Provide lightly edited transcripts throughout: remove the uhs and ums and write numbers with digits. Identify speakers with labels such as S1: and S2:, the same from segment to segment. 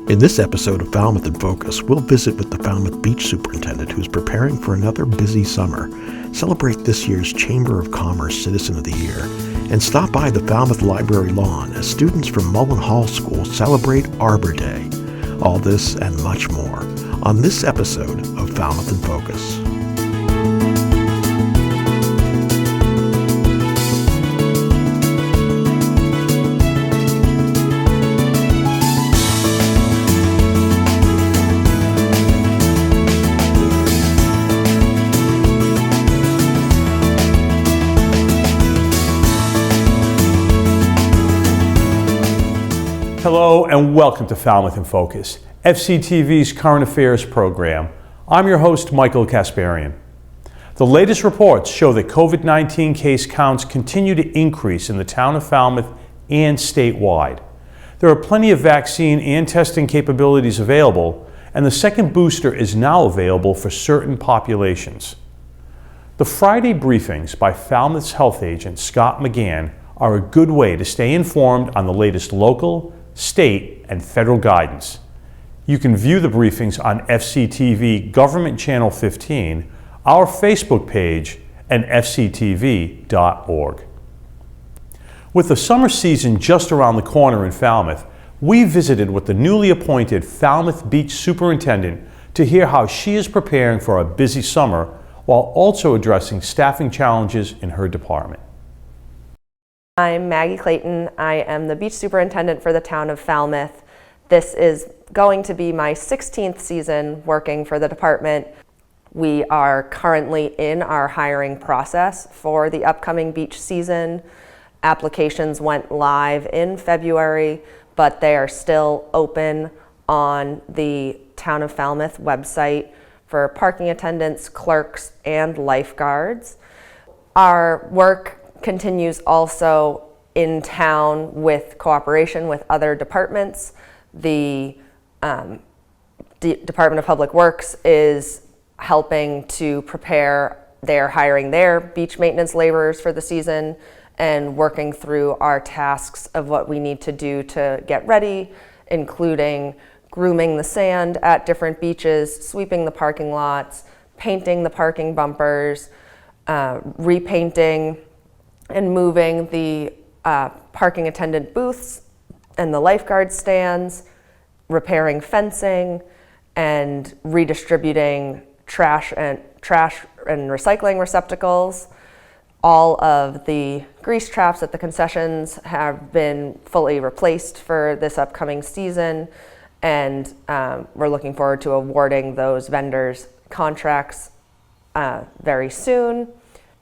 S1: In this episode of Falmouth in Focus, we'll visit with the Falmouth Beach Superintendent who's preparing for another busy summer, celebrate this year's Chamber of Commerce Citizen of the Year, and stop by the Falmouth Library lawn as students from Mullen-Hall School celebrate Arbor Day. All this and much more on this episode of Falmouth in Focus.
S2: Hello and welcome to Falmouth in Focus, FCTV's current affairs program. I'm your host, Michael Kasparian. The latest reports show that COVID-19 case counts continue to increase in the town of Falmouth and statewide. There are plenty of vaccine and testing capabilities available, and the second booster is now available for certain populations. The Friday briefings by Falmouth's health agent, Scott McGann, are a good way to stay informed on the latest local, state, and federal guidance. You can view the briefings on FCTV Government Channel 15, our Facebook page, and fctv.org. With the summer season just around the corner in Falmouth, we visited with the newly appointed Falmouth Beach Superintendent to hear how she is preparing for a busy summer while also addressing staffing challenges in her department.
S3: I'm Maggie Clayton. I am the beach superintendent for the town of Falmouth. This is going to be my 16th season working for the department. We are currently in our hiring process for the upcoming beach season. Applications went live in February, but they are still open on the Town of Falmouth website for parking attendants, clerks, and lifeguards. Our work continues also in town with cooperation with other departments. The Department of Public Works is helping to prepare their hiring their beach maintenance laborers for the season and working through our tasks of what we need to do to get ready, including grooming the sand at different beaches, sweeping the parking lots, painting the parking bumpers, repainting and moving the parking attendant booths and the lifeguard stands, repairing fencing, and redistributing trash and recycling receptacles. All of the grease traps at the concessions have been fully replaced for this upcoming season, and we're looking forward to awarding those vendors contracts very soon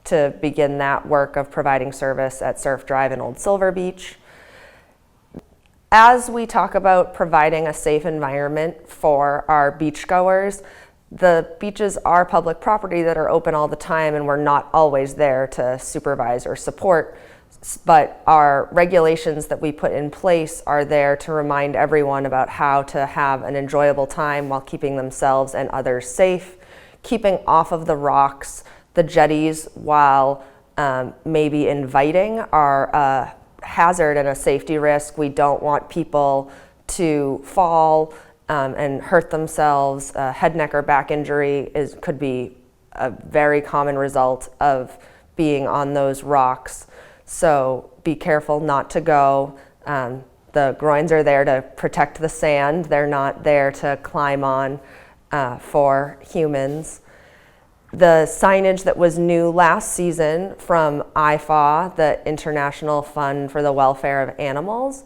S3: to begin that work of providing service at Surf Drive and Old Silver Beach. As we talk about providing a safe environment for our beachgoers, the beaches are public property that are open all the time, and we're not always there to supervise or support, but our regulations that we put in place are there to remind everyone about how to have an enjoyable time while keeping themselves and others safe, keeping off of the rocks. The jetties, while maybe inviting, are a hazard and a safety risk. We don't want people to fall and hurt themselves. Head, neck, or back injury could be a very common result of being on those rocks. So be careful not to go. The groins are there to protect the sand. They're not there to climb on for humans. The signage that was new last season from IFAW, the International Fund for the Welfare of Animals,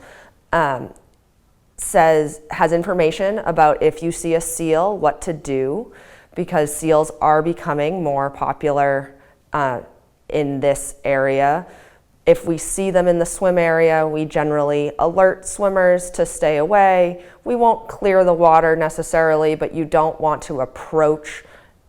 S3: has information about if you see a seal, what to do, because seals are becoming more popular in this area. If we see them in the swim area, we generally alert swimmers to stay away. We won't clear the water necessarily, but you don't want to approach,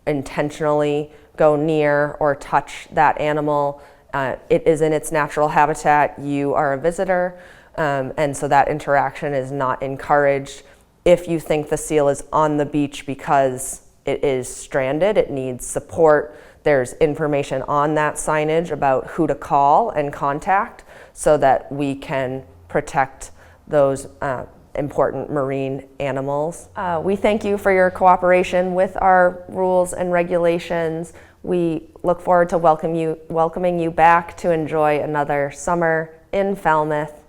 S3: intentionally go near or touch that animal. It is in its natural habitat. You are a visitor, and so that interaction is not encouraged. If you think the seal is on the beach because it is stranded, it needs support, there's information on that signage about who to call and contact so that we can protect those important marine animals. We thank you for your cooperation with our rules and regulations. We look forward to welcoming you back to enjoy another summer in Falmouth.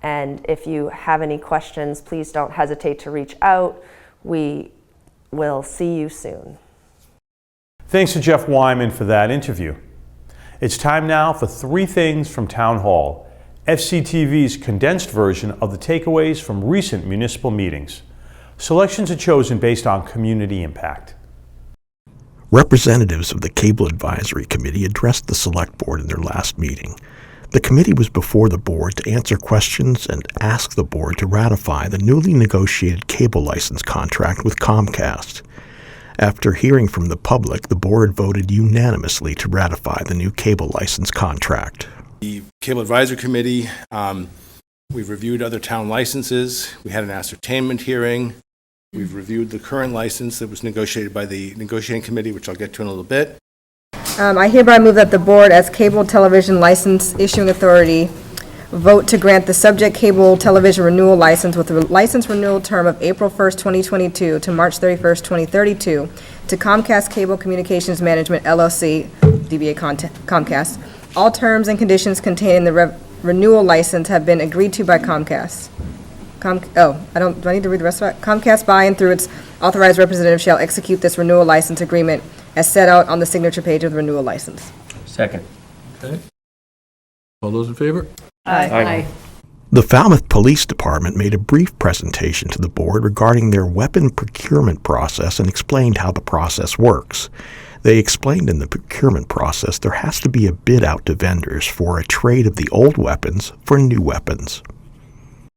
S3: And if you have any questions, please don't hesitate to reach out. We will see you soon.
S2: Thanks to Jeff Wyman for that interview. It's time now for 3 things from Town Hall, FCTV's condensed version of the takeaways from recent municipal meetings. Selections are chosen based on community impact.
S1: Representatives of the Cable Advisory Committee addressed the Select Board in their last meeting. The committee was before the board to answer questions and ask the board to ratify the newly negotiated cable license contract with Comcast. After hearing from the public, the board voted unanimously to ratify the new cable license contract.
S4: The Cable Advisory Committee, we've reviewed other town licenses. We had an ascertainment hearing. We've reviewed the current license that was negotiated by the negotiating committee, which I'll get to in a little bit.
S5: I hereby move that the board, as cable television license issuing authority, vote to grant the subject cable television renewal license with a license renewal term of April 1st, 2022 to March 31st, 2032 to Comcast Cable Communications Management LLC, DBA Comcast. All terms and conditions contained in the renewal license have been agreed to by Comcast. Do I need to read the rest of it? Comcast by and through its authorized representative shall execute this renewal license agreement as set out on the signature page of the renewal license.
S6: Second.
S7: Okay. All those in favor?
S5: Aye.
S1: The Falmouth Police Department made a brief presentation to the board regarding their weapon procurement process and explained how the process works. They explained in the procurement process there has to be a bid out to vendors for a trade of the old weapons for new weapons.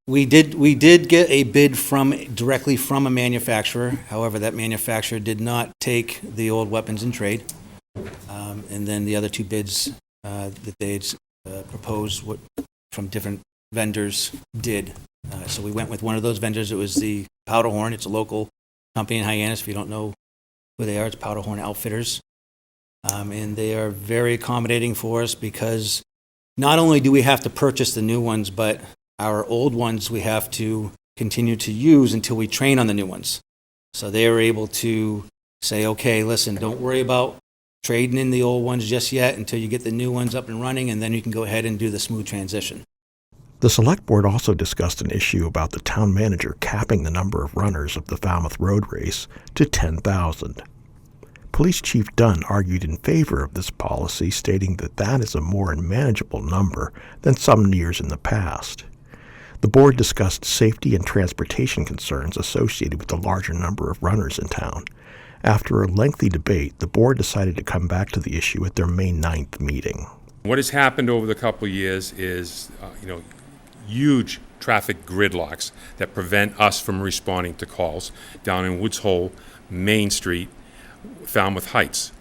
S6: We did get a bid directly from a manufacturer. However, that manufacturer did not take the old weapons in trade. And then the other 2 bids that they had proposed from different vendors did. So we went with one of those vendors. It was the Powderhorn. It's a local company in Hyannis. If you don't know who they are, it's Powderhorn Outfitters. And they are very accommodating for us because not only do we have to purchase the new ones, but our old ones we have to continue to use until we train on the new ones. So they are able to say, okay, listen, don't worry about trading in the old ones just yet until you get the new ones up and running, and then you can go ahead and do the smooth transition.
S1: The Select Board also discussed an issue about the town manager capping the number of runners of the Falmouth Road Race to 10,000. Police Chief Dunn argued in favor of this policy, stating that that is a more manageable number than some years in the past. The board discussed safety and transportation concerns associated with the larger number of runners in town. After a lengthy debate, the board decided to come back to the issue at their May 9th meeting.
S8: What has happened over the couple of years is, huge traffic gridlocks that prevent us from responding to calls down in Woods Hole, Main Street, Falmouth Heights.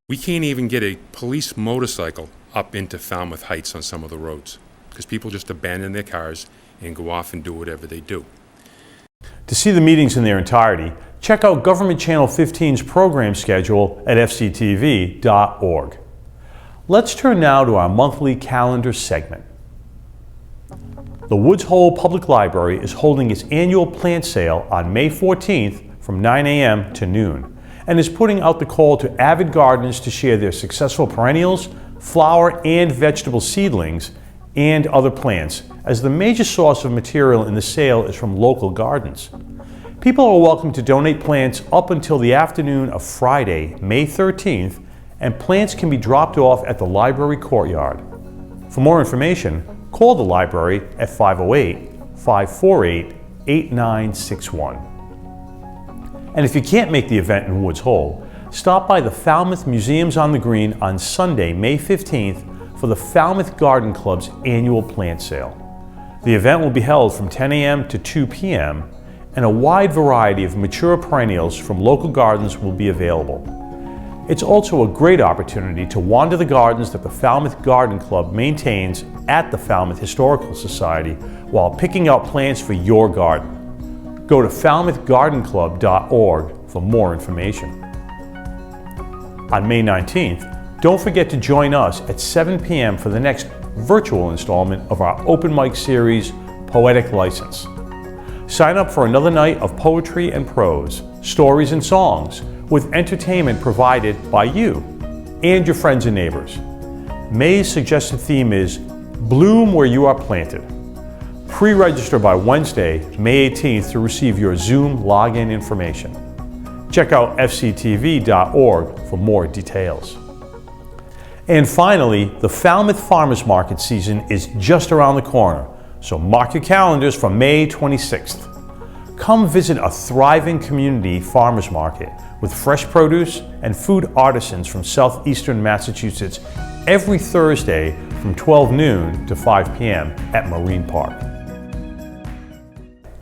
S8: We can't even get a police motorcycle up into Falmouth Heights on some of the roads because people just abandon their cars and go off and do whatever they do.
S2: To see the meetings in their entirety, check out Government Channel 15's program schedule at fctv.org. Let's turn now to our monthly calendar segment. The Woods Hole Public Library is holding its annual plant sale on May 14th from 9 a.m. to noon and is putting out the call to avid gardeners to share their successful perennials, flower and vegetable seedlings, and other plants, as the major source of material in the sale is from local gardens. People are welcome to donate plants up until the afternoon of Friday, May 13th, and plants can be dropped off at the library courtyard. For more information, call the library at 508-548-8961. And if you can't make the event in Woods Hole, stop by the Falmouth Museums on the Green on Sunday, May 15th for the Falmouth Garden Club's annual plant sale. The event will be held from 10 a.m. to 2 p.m. and a wide variety of mature perennials from local gardens will be available. It's also a great opportunity to wander the gardens that the Falmouth Garden Club maintains at the Falmouth Historical Society while picking out plants for your garden. Go to falmouthgardenclub.org for more information. On May 19th, don't forget to join us at 7 p.m. for the next virtual installment of our open mic series, Poetic License. Sign up for another night of poetry and prose, stories and songs, with entertainment provided by you and your friends and neighbors. May's suggested theme is Bloom Where You Are Planted. Pre-register by Wednesday, May 18th to receive your Zoom login information. Check out fctv.org for more details. And finally, the Falmouth Farmers Market season is just around the corner, so mark your calendars for May 26th. Come visit a thriving community farmers market with fresh produce and food artisans from southeastern Massachusetts every Thursday from 12 noon to 5 p.m. at Marine Park.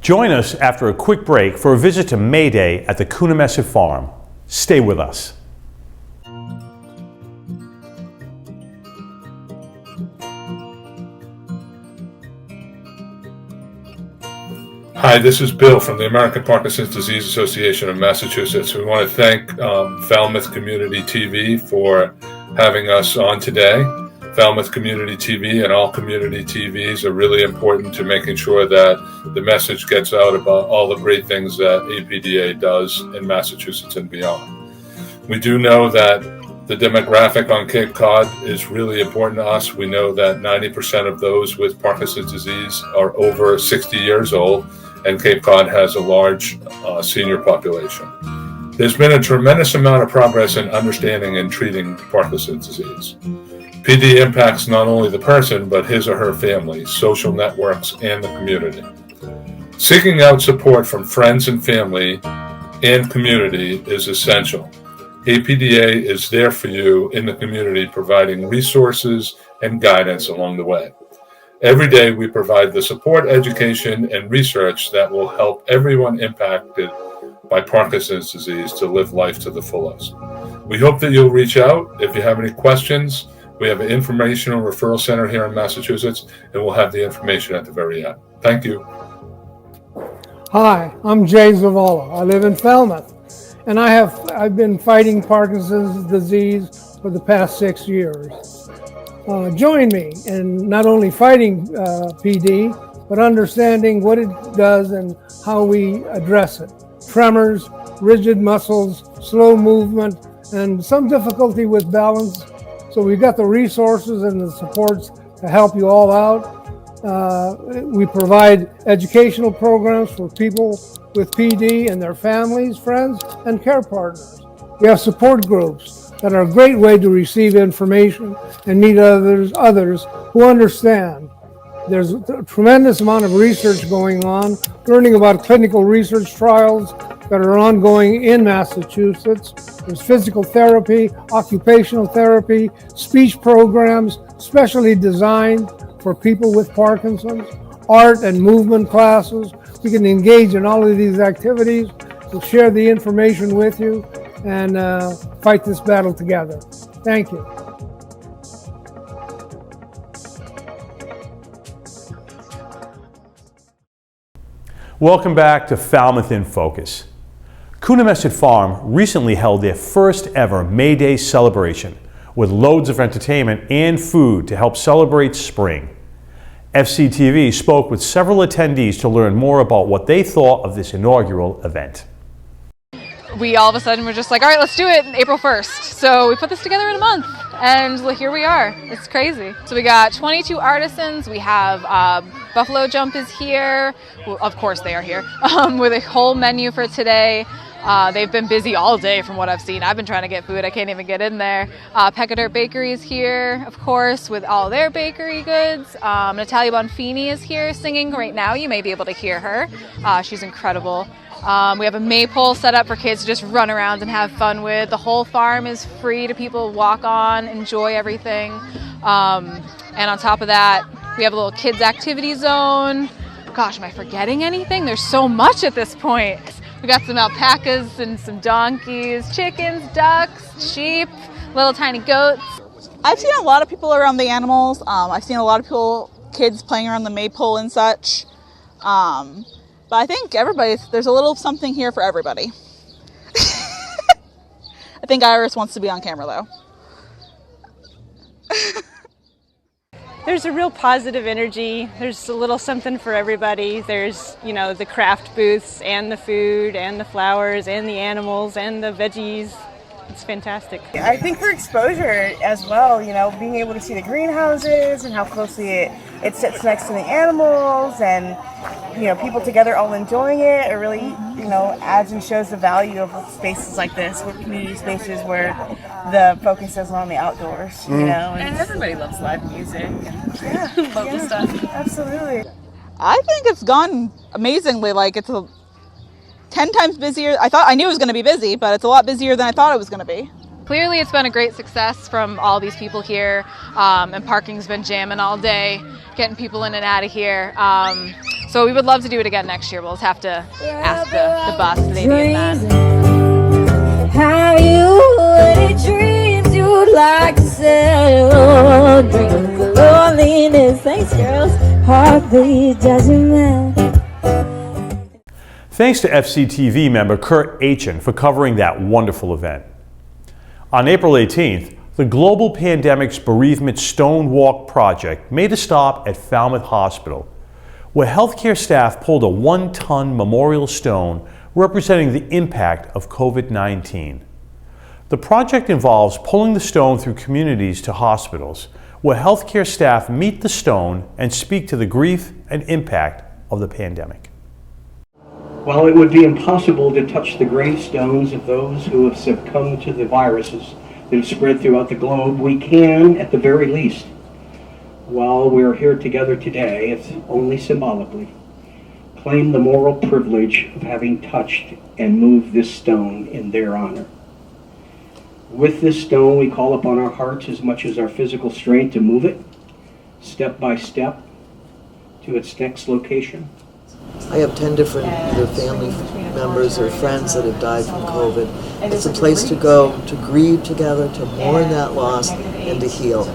S2: Join us after a quick break for a visit to May Day at the Coonamesssett Farm. Stay with us.
S9: Hi, this is Bill from the American Parkinson's Disease Association of Massachusetts. We want to thank Falmouth Community TV for having us on today. Falmouth Community TV and all community TVs are really important to making sure that the message gets out about all the great things that APDA does in Massachusetts and beyond. We do know that the demographic on Cape Cod is really important to us. We know that 90% of those with Parkinson's disease are over 60 years old, and Cape Cod has a large senior population. There's been a tremendous amount of progress in understanding and treating Parkinson's disease. PD impacts not only the person, but his or her family, social networks, and the community. Seeking out support from friends and family and community is essential. APDA is there for you in the community, providing resources and guidance along the way. Every day we provide the support, education, and research that will help everyone impacted by Parkinson's disease to live life to the fullest. We hope that you'll reach out if you have any questions. We have an informational referral center here in Massachusetts, and we'll have the information at the very end. Thank you.
S10: Hi, I'm Jay Zavala. I live in Falmouth, and I've been fighting Parkinson's disease for the past 6 years. Join me in not only fighting PD, but understanding what it does and how we address it. Tremors, rigid muscles, slow movement, and some difficulty with balance. So we've got the resources and the supports to help you all out. We provide educational programs for people with PD and their families, friends, and care partners. We have support groups that are a great way to receive information and meet others who understand. There's a tremendous amount of research going on, learning about clinical research trials that are ongoing in Massachusetts. There's physical therapy, occupational therapy, speech programs, specially designed for people with Parkinson's, art and movement classes. We can engage in all of these activities. We'll share the information with you and fight this battle together. Thank you.
S2: Welcome back to Falmouth in Focus. Coonamesssett Farm recently held their first ever May Day celebration with loads of entertainment and food to help celebrate spring. FCTV spoke with several attendees to learn more about what they thought of this inaugural event.
S11: We all of a sudden were just like, all right, let's do it April 1st. So we put this together in a month, and here we are. It's crazy. So we got 22 artisans. We have Buffalo Jump is here. Well, of course they are here, with a whole menu for today. They've been busy all day from what I've seen. I've been trying to get food. I can't even get in there. Peccador Bakery is here, of course, with all their bakery goods. Natalia Bonfini is here singing right now. You may be able to hear her. She's incredible. We have a maypole set up for kids to just run around and have fun with. The whole farm is free to people to walk on, enjoy everything. And on top of that, we have a little kids activity zone. Gosh, am I forgetting anything? There's so much at this point. We got some alpacas and some donkeys, chickens, ducks, sheep, little tiny goats.
S12: I've seen a lot of people around the animals. I've seen a lot of kids playing around the maypole and such. But I think there's a little something here for everybody. I think Iris wants to be on camera though.
S13: There's a real positive energy. There's a little something for everybody. There's, you know, the craft booths and the food and the flowers and the animals and the veggies. It's fantastic.
S14: I think for exposure as well, you know, being able to see the greenhouses and how closely it sits next to the animals and, you know, people together all enjoying it, it really, you know, adds and shows the value of spaces like this, with community spaces where the focus is on the outdoors, you know. And everybody loves live music. Yeah, local stuff. Absolutely.
S12: I think it's gone amazingly. Like, it's 10 times busier. I knew it was going to be busy, but it's a lot busier than I thought it was going to be.
S11: Clearly it's been a great success from all these people here, and parking's been jamming all day, getting people in and out of here. So we would love to do it again next year. We'll just have to ask the boss if they need that.
S15: Have you any dreams you'd like to sell? Dreams of loneliness, thanks girls, heartbeat doesn't matter.
S2: Thanks to FCTV member Kurt Achen for covering that wonderful event. On April 18th, the Global Pandemic's Bereavement Stonewalk project made a stop at Falmouth Hospital, where healthcare staff pulled a 1-ton memorial stone representing the impact of COVID-19. The project involves pulling the stone through communities to hospitals, where healthcare staff meet the stone and speak to the grief and impact of the pandemic.
S16: While it would be impossible to touch the gravestones of those who have succumbed to the viruses that have spread throughout the globe, we can, at the very least, while we're here together today, if only symbolically, claim the moral privilege of having touched and moved this stone in their honor. With this stone, we call upon our hearts as much as our physical strength to move it, step by step, to its next location.
S17: I have 10 different either family members or friends that have died from COVID. It's a place to go to grieve together, to mourn that loss, and to heal. To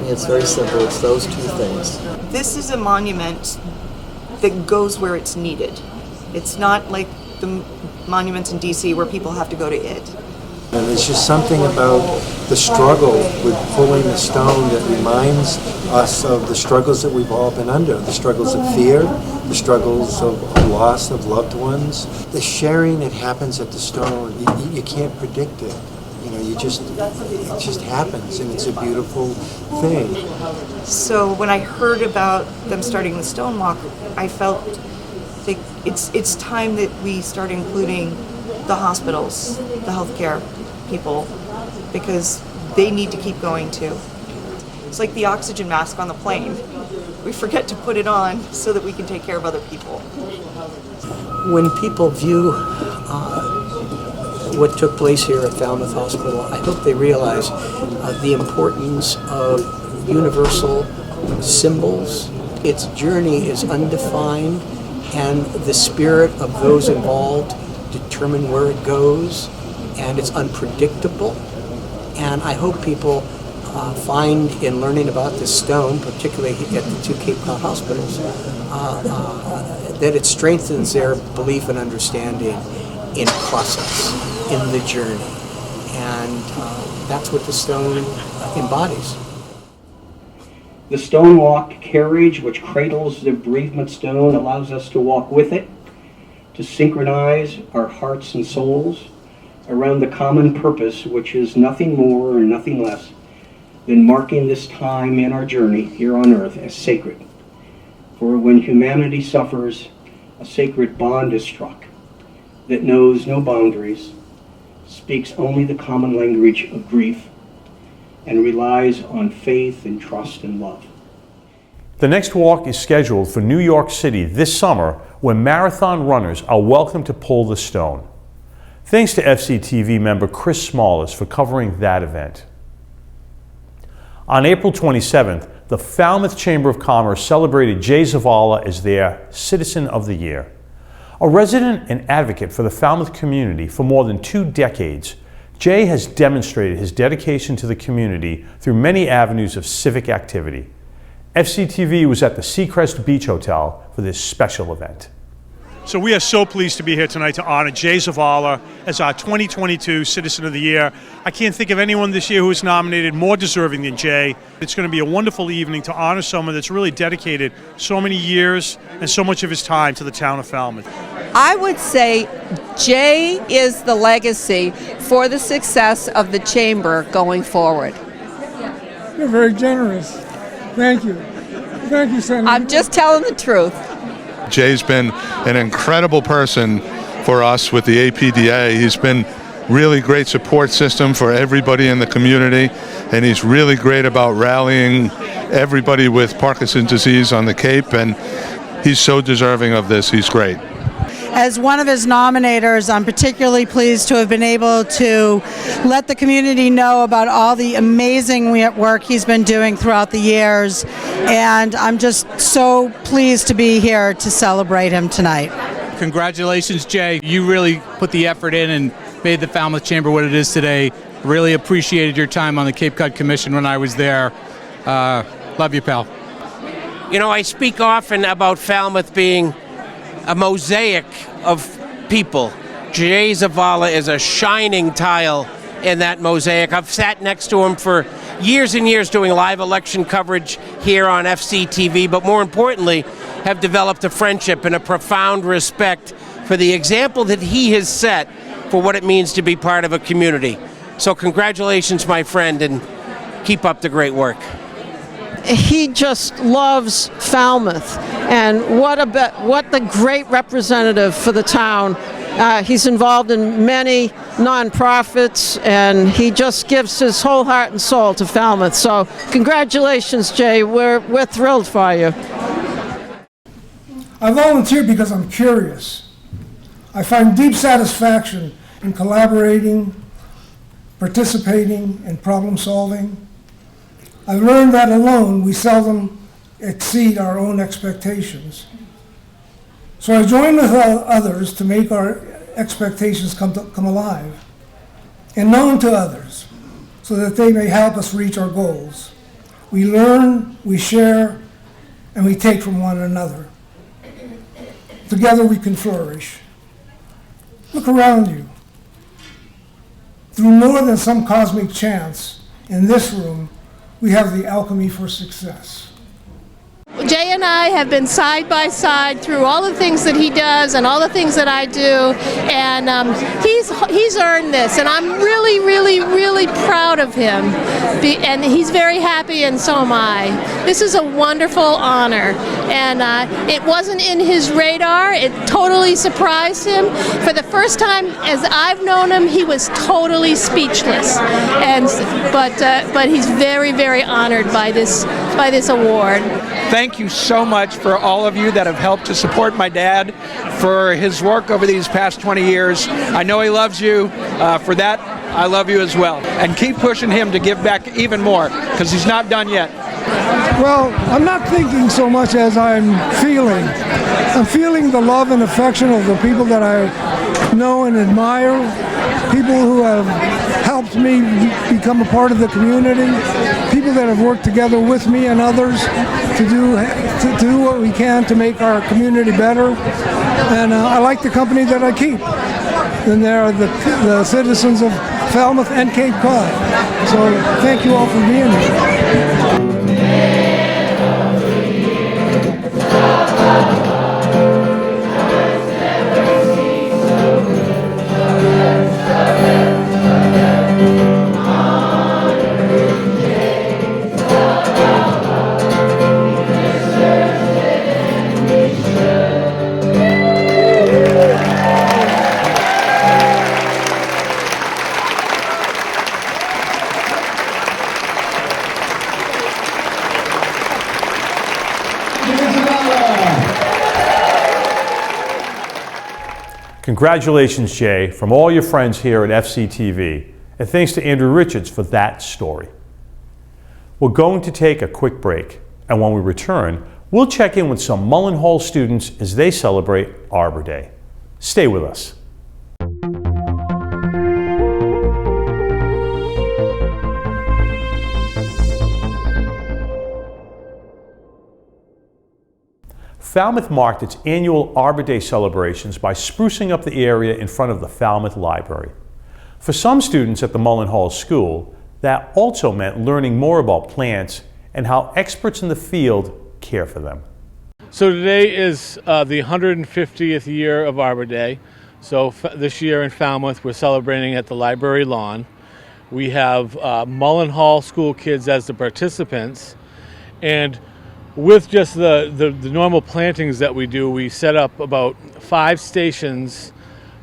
S17: me, it's very simple. It's those two things.
S18: This is a monument that goes where it's needed. It's not like the monuments in DC where people have to go to it.
S19: And there's just something about the struggle with pulling the stone that reminds us of the struggles that we've all been under, the struggles of fear, the struggles of loss of loved ones. The sharing that happens at the stone, you can't predict it. You know, it just happens, and it's a beautiful thing.
S18: So when I heard about them starting the Stonewalk, I felt like it's time that we start including the hospitals, the healthcare people, because they need to keep going too. It's like the oxygen mask on the plane. We forget to put it on so that we can take care of other people.
S16: When people view what took place here at Falmouth Hospital, I hope they realize the importance of universal symbols. Its journey is undefined, and the spirit of those involved determine where it goes, and it's unpredictable. And I hope people find in learning about this stone, particularly at the two Cape Cod hospitals, that it strengthens their belief and understanding in process, in the journey. And that's what the stone embodies. The Stonewalk carriage, which cradles the bereavement stone, allows us to walk with it, to synchronize our hearts and souls around the common purpose, which is nothing more or nothing less than marking this time in our journey here on earth as sacred. For when humanity suffers, a sacred bond is struck that knows no boundaries, speaks only the common language of grief, and relies on faith and trust and love.
S2: The next walk is scheduled for New York City this summer, where marathon runners are welcome to pull the stone. Thanks to FCTV member Chris Smallers for covering that event. On April 27th, the Falmouth Chamber of Commerce celebrated Jay Zavala as their Citizen of the Year. A resident and advocate for the Falmouth community for more than 2 decades, Jay has demonstrated his dedication to the community through many avenues of civic activity. FCTV was at the Seacrest Beach Hotel for this special event. So we are so pleased to be here tonight to honor Jay Zavala as our 2022 Citizen of the Year. I can't think of anyone this year who is nominated more deserving than Jay. It's going to be a wonderful evening to honor someone that's really dedicated so many years and so much of his time to the town of Falmouth.
S20: I would say Jay is the legacy for the success of the Chamber going forward.
S10: You're very generous. Thank you. Thank you, Senator.
S20: I'm just telling the truth.
S9: Jay's been an incredible person for us with the APDA. He's been really great support system for everybody in the community, and he's really great about rallying everybody with Parkinson's disease on the Cape, and he's so deserving of this. He's great.
S21: As one of his nominators, I'm particularly pleased to have been able to let the community know about all the amazing work he's been doing throughout the years, and I'm just so pleased to be here to celebrate him tonight.
S22: Congratulations, Jay. You really put the effort in and made the Falmouth Chamber what it is today. Really appreciated your time on the Cape Cod Commission when I was there. Love you, pal.
S23: You know, I speak often about Falmouth being a mosaic of people. Jay Zavala is a shining tile in that mosaic. I've sat next to him for years and years doing live election coverage here on FCTV, but more importantly, have developed a friendship and a profound respect for the example that he has set for what it means to be part of a community. So congratulations, my friend, and keep up the great work.
S20: He just loves Falmouth, and what the great representative for the town. He's involved in many nonprofits, and he just gives his whole heart and soul to Falmouth. So congratulations, Jay. We're thrilled for you.
S10: I volunteer because I'm curious. I find deep satisfaction in collaborating, participating, and problem solving. I've learned that alone we seldom exceed our own expectations. So I join with others to make our expectations come alive and known to others so that they may help us reach our goals. We learn, we share, and we take from one another. Together we can flourish. Look around you. Through more than some cosmic chance, in this room, we have the alchemy for success.
S24: Jay and I have been side by side through all the things that he does and all the things that I do, and he's earned this, and I'm really, really, really proud of him. And he's very happy, and so am I. This is a wonderful honor, and it wasn't in his radar. It totally surprised him. For the first time, as I've known him, he was totally speechless, but he's very, very honored by this award.
S25: Thank you so much for all of you that have helped to support my dad for his work over these past 20 years. I know he loves you. For that, I love you as well. And keep pushing him to give back even more, because he's not done yet.
S10: Well, I'm not thinking so much as I'm feeling. I'm feeling the love and affection of the people that I know and admire, people who have helped me become a part of the community, people that have worked together with me and others to do what we can to make our community better. And I like the company that I keep. And they are the citizens of Falmouth and Cape Cod. So thank you all for being here.
S2: Congratulations, Jay, from all your friends here at FCTV, and thanks to Andrew Richards for that story. We're going to take a quick break, and when we return, we'll check in with some Mullen-Hall students as they celebrate Arbor Day. Stay with us. Falmouth marked its annual Arbor Day celebrations by sprucing up the area in front of the Falmouth Library. For some students at the Mullen-Hall School, that also meant learning more about plants and how experts in the field care for them.
S3: So today is the 150th year of Arbor Day. So this year in Falmouth, we're celebrating at the library lawn. We have Mullen-Hall School kids as the participants. And with just the normal plantings that we do, we set up about 5 stations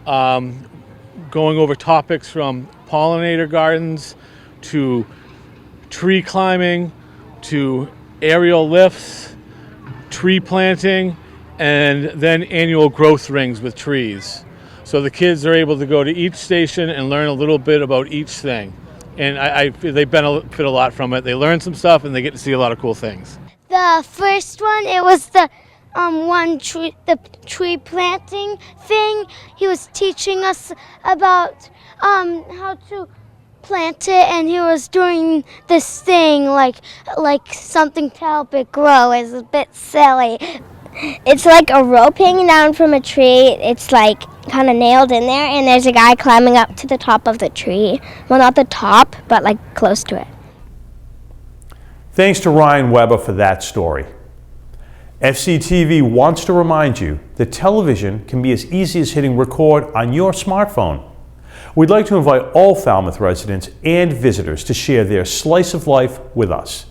S3: going over topics from pollinator gardens to tree climbing to aerial lifts, tree planting, and then annual growth rings with trees. So the kids are able to go to each station and learn a little bit about each thing. And they benefit a lot from it. They learn some stuff and they get to see a lot of cool things.
S4: The first one, it was the tree planting thing. He was teaching us about how to plant it, and he was doing this thing like something to help it grow. It's a bit silly. It's like a rope hanging down from a tree. It's like kind of nailed in there, and there's a guy climbing up to the top of the tree. Well, not the top, but like close to it.
S2: Thanks to Ryan Weber for that story. FCTV wants to remind you that television can be as easy as hitting record on your smartphone. We'd like to invite all Falmouth residents and visitors to share their slice of life with us.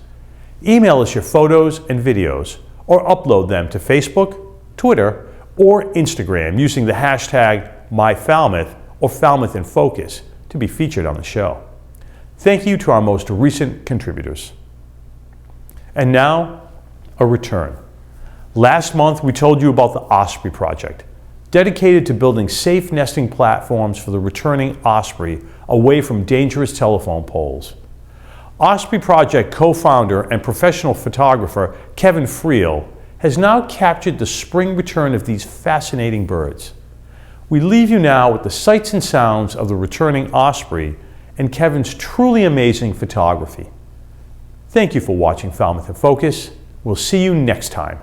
S2: Email us your photos and videos or upload them to Facebook, Twitter, or Instagram using the hashtag MyFalmouth or Falmouth in Focus to be featured on the show. Thank you to our most recent contributors. And now, a return. Last month, we told you about the Osprey project, dedicated to building safe nesting platforms for the returning osprey away from dangerous telephone poles. Osprey Project co-founder and professional photographer Kevin Friel has now captured the spring return of these fascinating birds. We leave you now with the sights and sounds of the returning osprey and Kevin's truly amazing photography. Thank you for watching Falmouth in Focus. We'll see you next time.